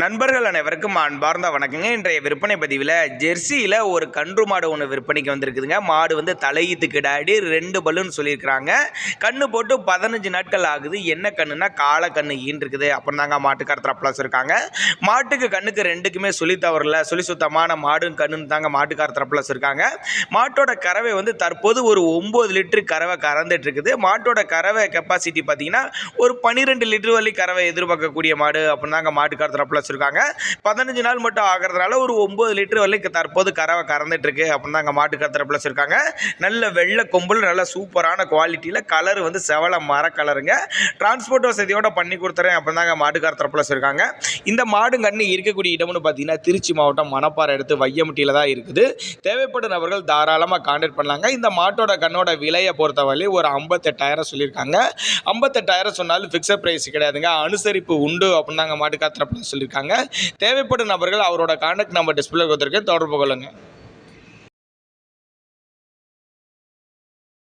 நண்பர்கள் அனைவருக்கும் அன்பார்ந்த வணக்கங்க. இன்றைய விற்பனை பதிவில் ஜெர்சியில் ஒரு கன்று மாடு ஒன்று விற்பனைக்கு வந்திருக்குதுங்க. மாடு வந்து தலையீத்து கிடாடி 2 பல்லுன்னு சொல்லியிருக்கிறாங்க. கன்று போட்டு 15 நாட்கள் ஆகுது. என்ன கண்ணுனா காலை கண்ணு ஈன்றிருக்குது. அப்புறம் தாங்க மாட்டுக்காரத்தில் ப்ளஸ் இருக்காங்க. மாட்டுக்கு கண்ணுக்கு ரெண்டுக்குமே சொல்லி தவறல, சொல்லி சுத்தமான மாடும் கண்ணுன்னு தாங்க மாட்டுக்காரத்தில் ப்ளஸ் இருக்காங்க. மாட்டோட கறவை வந்து தற்போது ஒரு 9 லிட்டரு கறவை கறந்துட்டு இருக்குது. மாட்டோட கறவை கெப்பாசிட்டி பார்த்தீங்கன்னா ஒரு 12 லிட்டர் வரை கறவை எதிர்பார்க்கக்கூடிய மாடு அப்படின்னு தாங்க மாட்டுக்காரத்தில் ப்ளஸ் இருக்காங்க. 15 நாள் மட்டும் ஆகிறதுனால ஒரு 9 லிட்டர் வரைக்கும் தற்போது கறவை கறந்துட்டு இருக்கு அப்படின்னு தாங்க மாட்டுக்காரத்தில் ப்ளஸ் இருக்காங்க. நல்ல வெள்ளை கொம்புல நல்ல சூப்பரான குவாலிட்டியில் கலர் வந்து செவல மர கலருங்க. டிரான்ஸ்போர்ட் வசதியோட பண்ணி கொடுத்துறேன் அப்படின்னு தாங்க மாட்டுக்காரத்தில் ப்ளஸ் இருக்காங்க. இந்த மாடு கண்ணு இருக்கக்கூடிய இடம்னு பார்த்தீங்கன்னா திருச்சி மாவட்டம் மணப்பாறை எடுத்து வையமுட்டியில் தான் இருக்குது. தேவைப்படும் நபர்கள் தாராளமாக கான்டாக்ட் பண்ணலாங்க. இந்த மாட்டோட கண்ணோட விலையை பொறுத்தவரை ஒரு 58,000 சொல்லியிருக்காங்க. 58,000 சொன்னாலும் ஃபிக்ஸட் ப்ரைஸ் கிடையாதுங்க, அனுசரிப்பு உண்டு அப்படின்னு தாங்க மாட்டுக்காரத்தில் சொல்லியிருக்காங்க. தேவைப்படும் நபர்கள் அவரோட கான்டாக்ட் நம்பர் டிஸ்பிளே கொடுத்துருக்கேன், தொடர்பு கொள்ளுங்க.